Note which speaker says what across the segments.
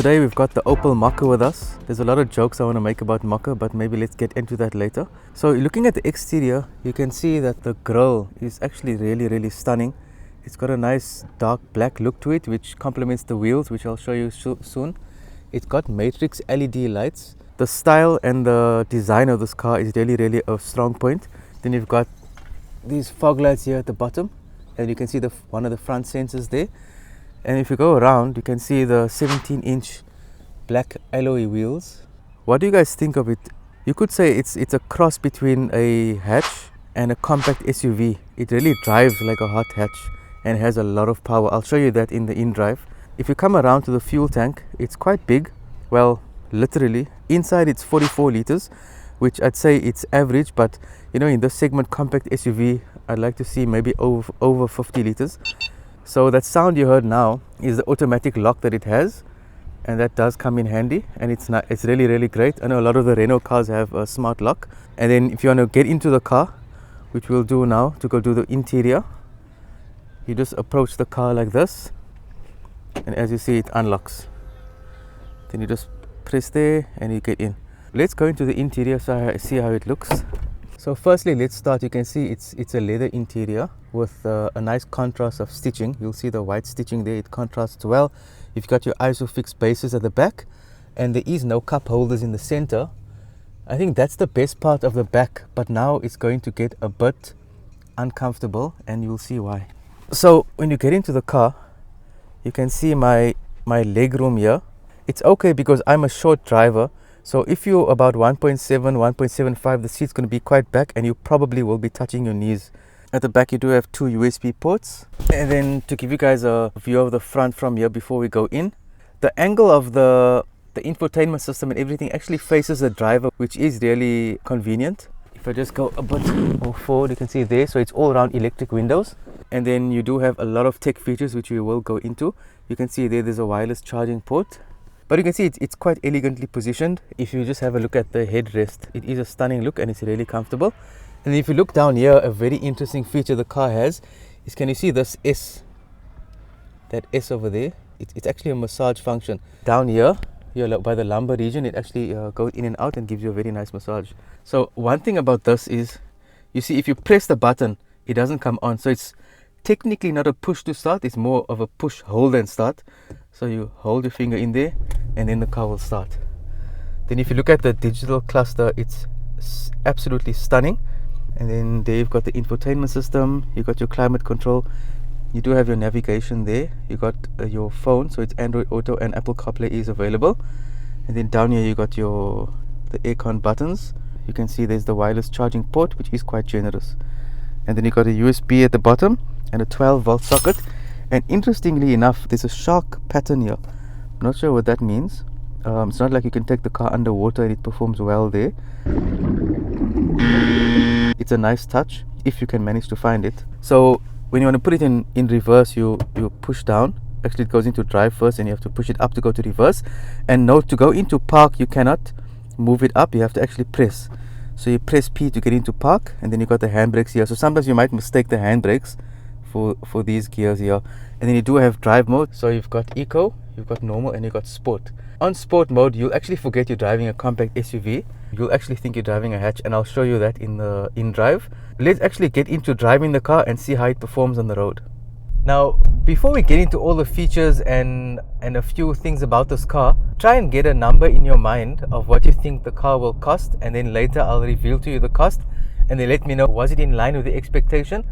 Speaker 1: today we've got the Opel Mokka with us. There's a lot of jokes I want to make about Mokka, but maybe let's get into that later. So looking at the exterior, you can see that the grille is actually really stunning. It's got a nice dark black look to it, which complements the wheels, which I'll show you soon. It's got matrix LED lights. The style and the design of this car is really a strong point. Then you've got these fog lights here at the bottom, and you can see one of the front sensors there. And if you go around, you can see the 17-inch black alloy wheels. What do you guys think of it? You could say it's a cross between a hatch and a compact SUV. It really drives like a hot hatch and has a lot of power. I'll show you that in the in-drive. If you come around to the fuel tank, it's quite big. Well, literally. Inside it's 44 liters, which I'd say it's average, but you know, in this segment compact SUV, I'd like to see maybe over 50 liters. So that sound you heard now is the automatic lock that it has, and that does come in handy, and it's really great. I know a lot of the Renault cars have a smart lock. And then if you want to get into the car, which we'll do now to go do the interior, you just approach the car like this, and as you see, it unlocks. Then you just press there and you get in. Let's go into the interior so I see how it looks. So firstly, let's start. You can see it's a leather interior with a nice contrast of stitching. You'll see the white stitching there, it contrasts well. You've got your ISOFIX bases at the back, and there is no cup holders in the center. I think that's the best part of the back, but now it's going to get a bit uncomfortable, and you'll see why. So when you get into the car, you can see my leg room here. It's okay because I'm a short driver. So if you're about 1.7, 1.75, the seat's going to be quite back, and you probably will be touching your knees. At the back you do have two USB ports. And then to give you guys a view of the front from here before we go in, the angle of the infotainment system and everything actually faces the driver, which is really convenient. If I just go a bit more forward, you can see there, so it's all around electric windows. And then you do have a lot of tech features which we will go into. You can see there's a wireless charging port. But you can see it's quite elegantly positioned. If you just have a look at the headrest, it is a stunning look and it's really comfortable. And if you look down here, a very interesting feature the car has is, can you see this S? That S over there, it's actually a massage function. Down here by the lumbar region, it actually goes in and out and gives you a very nice massage. So one thing about this is, you see if you press the button, it doesn't come on. So it's technically not a push to start, it's more of a push, hold and start. So you hold your finger in there and then the car will start. Then if you look at the digital cluster, it's absolutely stunning. And then there you've got the infotainment system, you've got your climate control, you do have your navigation there, you got your phone, so it's Android Auto and Apple CarPlay is available. And then down here you got the aircon buttons. You can see there's the wireless charging port, which is quite generous. And then you got a USB at the bottom and a 12-volt socket. And interestingly enough, there's a shark pattern here. I'm not sure what that means. It's not like you can take the car underwater and it performs well there. It's a nice touch if you can manage to find it. So when you want to put it in reverse, you push down. Actually it goes into drive first and you have to push it up to go to reverse. And note, to go into park, you cannot move it up, you have to actually press. So you press P to get into park, and then you got the handbrakes here. So sometimes you might mistake the handbrakes for these gears here. And then you do have drive mode. So you've got eco, you've got normal, and you've got sport. On sport mode, you'll actually forget you're driving a compact SUV. You'll actually think you're driving a hatch, and I'll show you that in the in-drive. Let's actually get into driving the car and see how it performs on the road. Now, before we get into all the features and a few things about this car, try and get a number in your mind of what you think the car will cost, and then later I'll reveal to you the cost, and then let me know, was it in line with the expectation?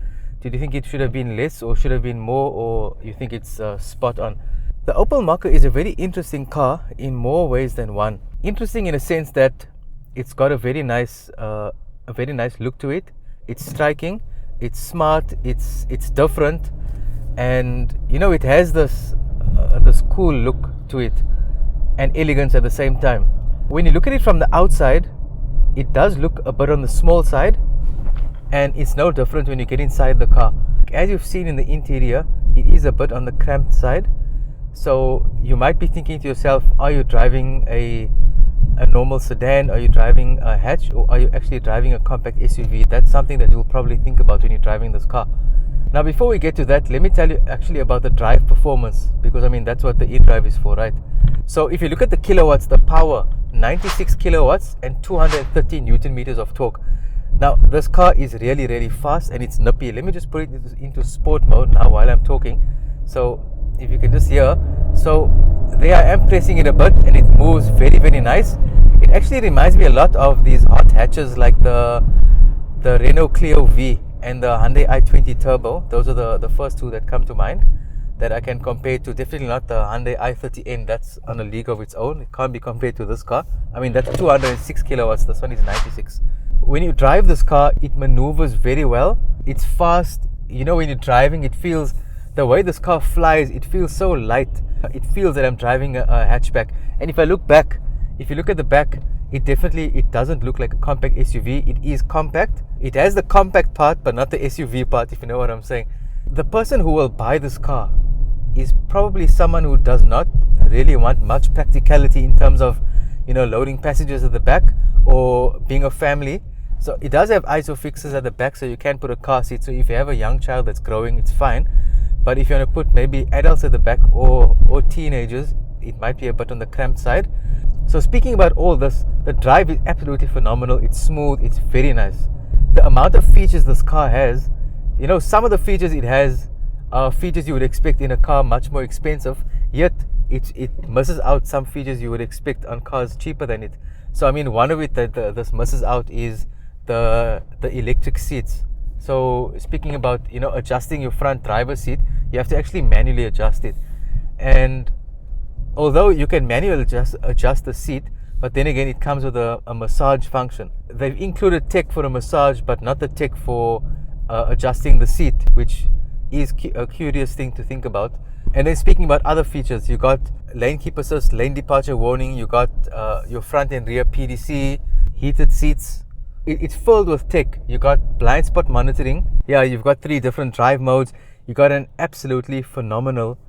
Speaker 1: Did you think it should have been less or should have been more, or you think it's spot on? The Opel Mokka is a very interesting car in more ways than one. Interesting in a sense that it's got a very nice look to it. It's striking, it's smart, it's different, and you know, it has this cool look to it and elegance at the same time. When you look at it from the outside, it does look a bit on the small side, and it's no different when you get inside the car. As you've seen in the interior, it is a bit on the cramped side. So you might be thinking to yourself, are you driving a normal sedan, are you driving a hatch, or are you actually driving a compact SUV? That's something that you'll probably think about when you're driving this car. Now before we get to that, let me tell you actually about the drive performance, because I mean that's what the eDrive is for, right? So if you look at the kilowatts, the power, 96 kilowatts and 230 Newton meters of torque. Now this car is really fast and it's nippy. Let me just put it into sport mode now while I'm talking. So if you can just hear, so there I am pressing it a bit and it moves very nice. It actually reminds me a lot of these hot hatches like the Renault Clio V and the Hyundai i20 Turbo. Those are the first two that come to mind that I can compare to. Definitely not the Hyundai i30N. That's on a league of its own. It can't be compared to this car. I mean, that's 206 kilowatts. This one is 96. When you drive this car, it maneuvers very well. It's fast. You know, when you're driving, it feels, the way this car flies, it feels so light. It feels that I'm driving a hatchback. And if I look back, if you look at the back, it doesn't look like a compact SUV. It is compact. It has the compact part, but not the SUV part, if you know what I'm saying. The person who will buy this car is probably someone who does not really want much practicality in terms of, you know, loading passengers at the back or being a family. So it does have ISO fixes at the back, so you can put a car seat. So if you have a young child that's growing, it's fine. But if you want to put maybe adults at the back or teenagers, it might be a bit on the cramped side. So speaking about all this, the drive is absolutely phenomenal. It's smooth, it's very nice. The amount of features this car has, you know, some of the features it has are features you would expect in a car much more expensive, yet it misses out some features you would expect on cars cheaper than it. So I mean, one of it that this misses out is the electric seats. So speaking about, you know, adjusting your front driver's seat, you have to actually manually adjust it. And although you can manually adjust the seat, but then again it comes with a massage function. They've included tech for a massage, but not the tech for adjusting the seat, which is a curious thing to think about. And then speaking about other features, you got lane keep assist, lane departure warning, you got your front and rear PDC, heated seats. It's filled with tech. You got blind spot monitoring. Yeah, you've got 3 different drive modes. You got an absolutely phenomenal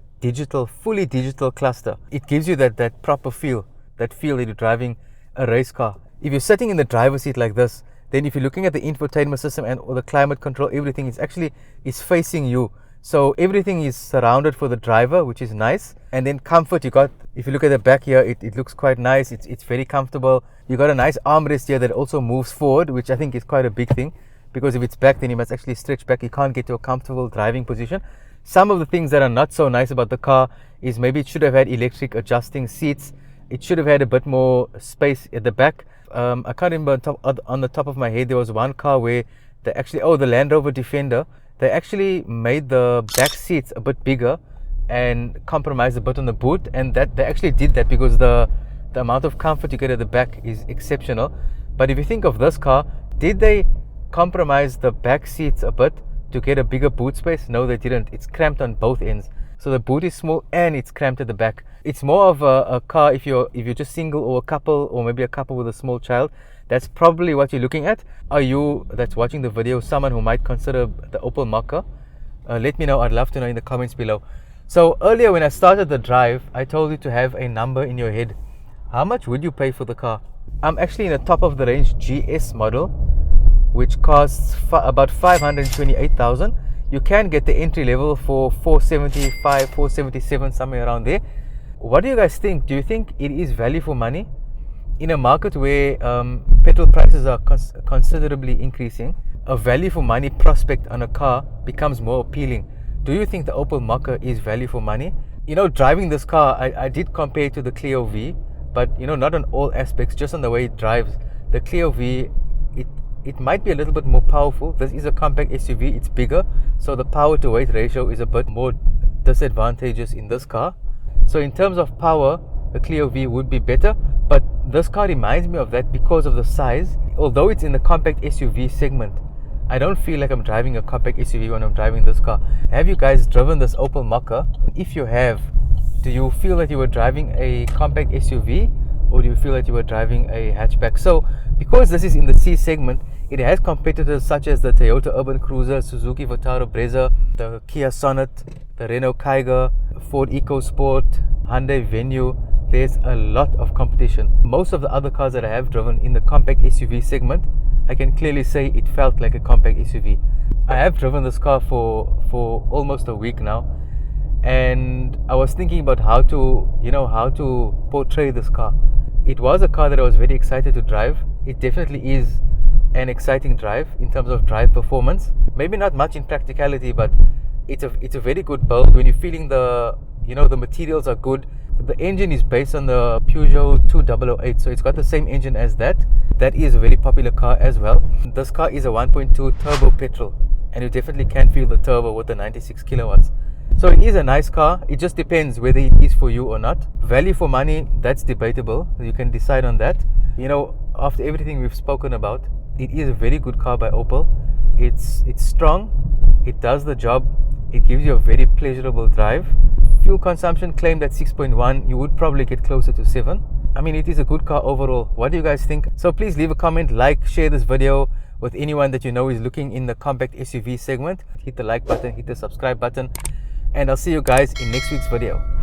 Speaker 1: fully digital cluster. It gives you that proper feel, that you're driving a race car. If you're sitting in the driver's seat like this, then if you're looking at the infotainment system or the climate control, everything is facing you. So everything is surrounded for the driver, which is nice. And then comfort, you got, if you look at the back here, it looks quite nice. It's very comfortable. You got a nice armrest here that also moves forward, which I think is quite a big thing, because if it's back, then you must actually stretch back. You can't get to a comfortable driving position. Some of the things that are not so nice about the car is maybe it should have had electric adjusting seats. It should have had a bit more space at the back. I can't remember on the top of my head, there was one car where they actually, the Land Rover Defender, they actually made the back seats a bit bigger and compromised a bit on the boot. And that they actually did that because the amount of comfort you get at the back is exceptional. But if you think of this car, did they compromise the back seats a bit to get a bigger boot space? No, they didn't. It's cramped on both ends. So the boot is small and it's cramped at the back. It's more of a car if you're just single, or a couple, or maybe a couple with a small child. That's probably what you're looking at. Are you that's watching the video someone who might consider the Opel Mokka? Let me know. I'd love to know in the comments below. So earlier when I started the drive, I told you to have a number in your head. How much would you pay for the car? I'm actually in a top of the range GS model, which costs about 528,000. You can get the entry level for 475, 477, somewhere around there. What do you guys think? Do you think it is value for money? In a market where petrol prices are considerably increasing, a value for money prospect on a car becomes more appealing. Do you think the Opel Mokka is value for money? You know, driving this car, I did compare it to the Clio V, but you know, not on all aspects, just on the way it drives. The Clio V, it might be a little bit more powerful. This is a compact SUV, it's bigger, so the power to weight ratio is a bit more disadvantageous in this car. So in terms of power, the Clio V would be better, but this car reminds me of that because of the size. Although it's in the compact SUV segment, I don't feel like I'm driving a compact SUV when I'm driving this car. Have you guys driven this Opel Mokka? If you have, do you feel that you were driving a compact SUV, or do you feel that you were driving a hatchback? So because this is in the C segment, it has competitors such as the Toyota Urban Cruiser, Suzuki Vitara Brezza, the Kia Sonet, the Renault Kiger, Ford EcoSport, Hyundai Venue. There's a lot of competition. Most of the other cars that I have driven in the compact SUV segment, I can clearly say it felt like a compact SUV. I have driven this car for almost a week now, and I was thinking about how to portray this car. It was a car that I was very excited to drive. It definitely is an exciting drive in terms of drive performance. Maybe not much in practicality, but it's a very good build. When you're feeling the materials are good. The engine is based on the Peugeot 2008, so it's got the same engine as that. That is a very popular car as well. This car is a 1.2 turbo petrol, and you definitely can feel the turbo with the 96 kilowatts. So it is a nice car. It just depends whether it is for you or not. Value for money, that's debatable. You can decide on that. After everything we've spoken about, it is a very good car by Opel. It's strong, it does the job, it gives you a very pleasurable drive. Fuel consumption claimed at 6.1, you would probably get closer to 7. I mean, it is a good car overall. What do you guys think? So please leave a comment, like, share this video with anyone that you know is looking in the compact SUV segment. Hit the like button, hit the subscribe button, and I'll see you guys in next week's video.